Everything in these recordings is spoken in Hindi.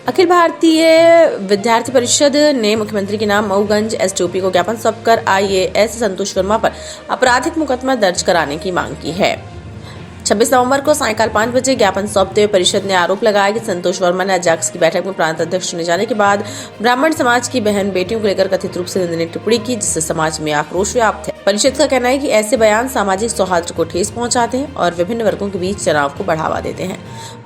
अखिल भारतीय विद्यार्थी परिषद ने मुख्यमंत्री के नाम मऊगंज एसडीओपी को ज्ञापन सौंपकर आईएएस संतोष वर्मा पर आपराधिक मुकदमा दर्ज कराने की मांग की है। 26 नवंबर को सायंकाल 5 बजे ज्ञापन सौंपते हुए परिषद ने आरोप लगाया कि संतोष वर्मा ने अजाक्स की बैठक में प्रांत अध्यक्ष चुने जाने के बाद ब्राह्मण समाज की बहन बेटियों को लेकर कथित रूप से निंदनीय टिप्पणी की, जिससे समाज में आक्रोश व्याप्त है। परिषद का कहना है कि ऐसे बयान सामाजिक सौहार्द को ठेस पहुंचाते हैं और विभिन्न वर्गों के बीच तनाव को बढ़ावा देते हैं।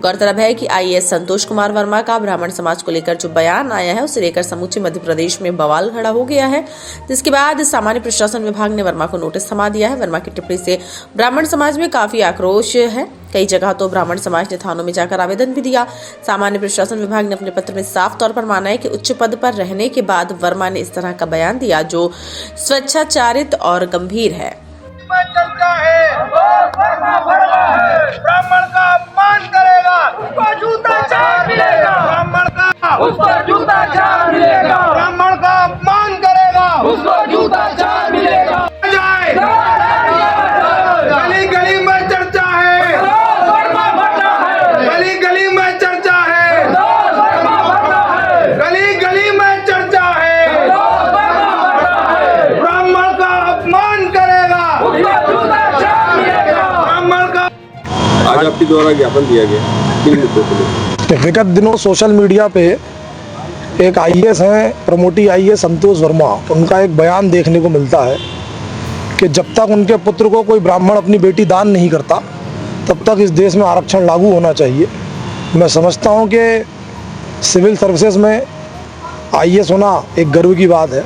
गौरतलब है कि आईएएस संतोष कुमार वर्मा का ब्राह्मण समाज को लेकर जो बयान आया है, उसे लेकर समूचे मध्य प्रदेश में बवाल खड़ा हो गया है, जिसके बाद सामान्य प्रशासन विभाग ने वर्मा को नोटिस थमा दिया है। वर्मा की टिप्पणी से ब्राह्मण समाज में काफी आक्रोश है। कई जगह तो ब्राह्मण समाज ने थानों में जाकर आवेदन भी दिया। सामान्य प्रशासन विभाग ने अपने पत्र में साफ तौर पर माना है कि उच्च पद पर रहने के बाद वर्मा ने इस तरह का बयान दिया जो स्वेच्छाचारित और गंभीर है। ब्राह्मण का अपमान करेगा उसको जूता चार मिलेगा, ब्राह्मण का उसको जूता चार मिलेगा, ब्राह्मण का अपमान करेगा उसको जूता चार मिलेगा। गली गली में चर्चा है, गली गली में चर्चा है, गली गली में चर्चा है, ब्राह्मण का अपमान करेगा ब्राह्मण का। आज आपके द्वारा ज्ञापन दिया गया किन मुद्दों को लेकर? विगत दिनों सोशल मीडिया पे एक आईएएस हैं, प्रमोटी आईएएस संतोष वर्मा, उनका एक बयान देखने को मिलता है कि जब तक उनके पुत्र को कोई ब्राह्मण अपनी बेटी दान नहीं करता तब तक इस देश में आरक्षण लागू होना चाहिए। मैं समझता हूं कि सिविल सर्विसेज में आईएएस होना एक गर्व की बात है,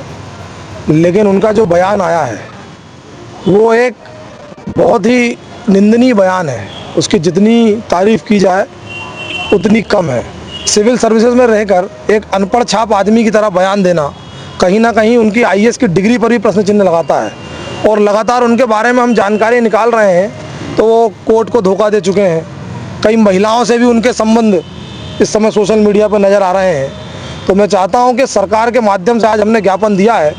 लेकिन उनका जो बयान आया है वो एक बहुत ही निंदनीय बयान है। उसकी जितनी तारीफ़ की जाए उतनी कम है। सिविल सर्विसेज में रहकर एक अनपढ़ छाप आदमी की तरह बयान देना कहीं ना कहीं उनकी आईएएस की डिग्री पर भी प्रश्न चिन्ह लगाता है। और लगातार उनके बारे में हम जानकारी निकाल रहे हैं तो वो कोर्ट को धोखा दे चुके हैं। कई महिलाओं से भी उनके संबंध इस समय सोशल मीडिया पर नज़र आ रहे हैं। तो मैं चाहता हूं कि सरकार के माध्यम से आज हमने ज्ञापन दिया है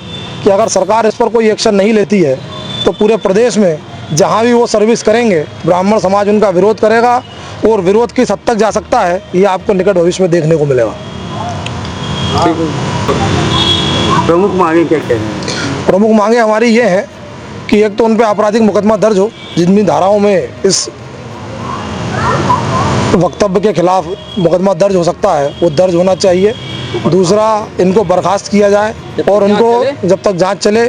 कि अगर सरकार इस पर कोई एक्शन नहीं लेती है तो पूरे प्रदेश में जहां भी वो सर्विस करेंगे ब्राह्मण समाज उनका विरोध करेगा और विरोध किस हद तक जा सकता है ये आपको निकट भविष्य में देखने को मिलेगा। प्रमुख मांगे क्या कह रहे हैं? प्रमुख मांगे हमारी ये हैं कि एक तो उन पर आपराधिक मुकदमा दर्ज हो, जिन धाराओं में इस वक्तव्य के खिलाफ मुकदमा दर्ज हो सकता है वो दर्ज होना चाहिए। दूसरा, इनको बर्खास्त किया जाए और उनको जब तक जांच चले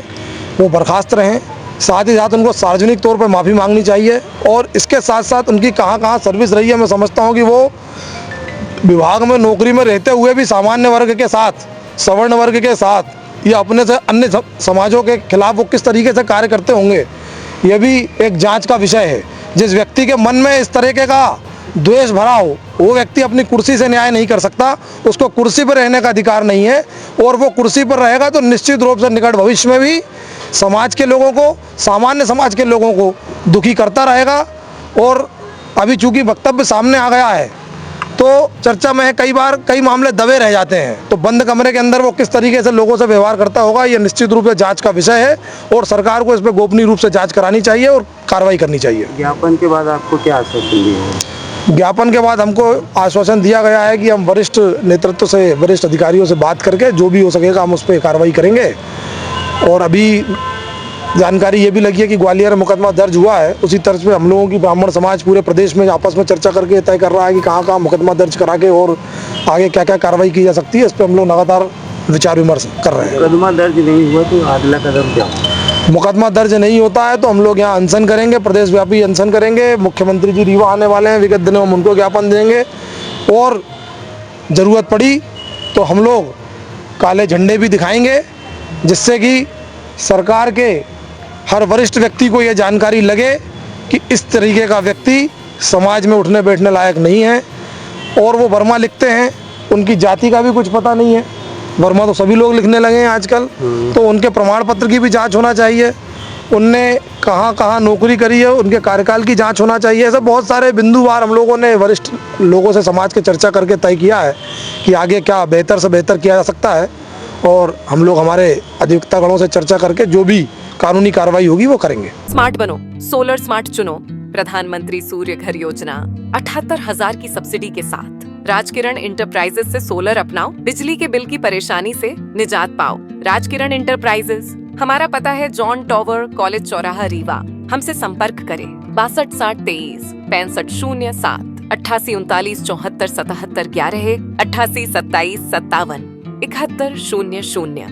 वो बर्खास्त रहें। साथ ही साथ उनको सार्वजनिक तौर पर माफ़ी मांगनी चाहिए और इसके साथ साथ उनकी कहाँ कहाँ सर्विस रही है। मैं समझता हूँ कि वो विभाग में नौकरी में रहते हुए भी सामान्य वर्ग के साथ, सवर्ण वर्ग के साथ या अपने से अन्य समाजों के खिलाफ वो किस तरीके से कार्य करते होंगे, ये भी एक जांच का विषय है। जिस व्यक्ति के मन में इस तरीके का द्वेष भरा हो वो व्यक्ति अपनी कुर्सी से न्याय नहीं कर सकता। उसको कुर्सी पर रहने का अधिकार नहीं है और वो कुर्सी पर रहेगा तो निश्चित रूप से निकट भविष्य में भी समाज के लोगों को, सामान्य समाज के लोगों को दुखी करता रहेगा। और अभी चूंकि वक्तव्य सामने आ गया है तो चर्चा में कई बार कई मामले दबे रह जाते हैं, तो बंद कमरे के अंदर वो किस तरीके से लोगों से व्यवहार करता होगा ये निश्चित रूप से जांच का विषय है और सरकार को इस पर गोपनीय रूप से जांच करानी चाहिए और कार्रवाई करनी चाहिए। ज्ञापन के बाद आपको क्या आश्वासन दिया? ज्ञापन के बाद हमको आश्वासन दिया गया है कि हम वरिष्ठ नेतृत्व से, वरिष्ठ अधिकारियों से बात करके जो भी हो सकेगा हम उस पर कार्रवाई करेंगे। और अभी जानकारी ये भी लगी है कि ग्वालियर में मुकदमा दर्ज हुआ है। उसी तर्ज पे हम लोगों की ब्राह्मण समाज पूरे प्रदेश में आपस में चर्चा करके तय कर रहा है कि कहाँ कहाँ मुकदमा दर्ज करा के और आगे क्या क्या कार्रवाई की जा सकती है। इस पर हम लोग लगातार विचार विमर्श कर रहे हैं। मुकदमा दर्ज नहीं हुआ तो अगला कदम क्या? मुकदमा दर्ज नहीं होता है तो हम लोग यहाँ अनशन करेंगे, प्रदेश व्यापी अनशन करेंगे। मुख्यमंत्री जी रीवा आने वाले हैं, विगत दिनों में उनको ज्ञापन देंगे और ज़रूरत पड़ी तो हम लोग काले झंडे भी दिखाएंगे, जिससे कि सरकार के हर वरिष्ठ व्यक्ति को ये जानकारी लगे कि इस तरीके का व्यक्ति समाज में उठने बैठने लायक नहीं है। और वो वर्मा लिखते हैं, उनकी जाति का भी कुछ पता नहीं है। वर्मा तो सभी लोग लिखने लगे हैं आजकल, तो उनके प्रमाण पत्र की भी जांच होना चाहिए। उनने कहाँ कहाँ नौकरी करी है, उनके कार्यकाल की जांच होना चाहिए। ऐसे बहुत सारे बिंदुवार हम लोगों ने वरिष्ठ लोगों से समाज के चर्चा करके तय किया है कि आगे क्या बेहतर से बेहतर किया जा सकता है। और हम लोग हमारे अधिवक्तागणों से चर्चा करके जो भी कानूनी कार्रवाई होगी वो करेंगे। स्मार्ट बनो, सोलर स्मार्ट चुनो। प्रधानमंत्री सूर्य घर योजना 78,000 की सब्सिडी के साथ राजकिरण इंटरप्राइजेस से सोलर अपनाओ, बिजली के बिल की परेशानी से निजात पाओ। राजकिरण इंटरप्राइजेस, हमारा पता है जॉन टॉवर, कॉलेज चौराहा, रीवा। हमसे संपर्क करें 62 60 23 65 07 88 39 74 77 11 88 27 57 71 00।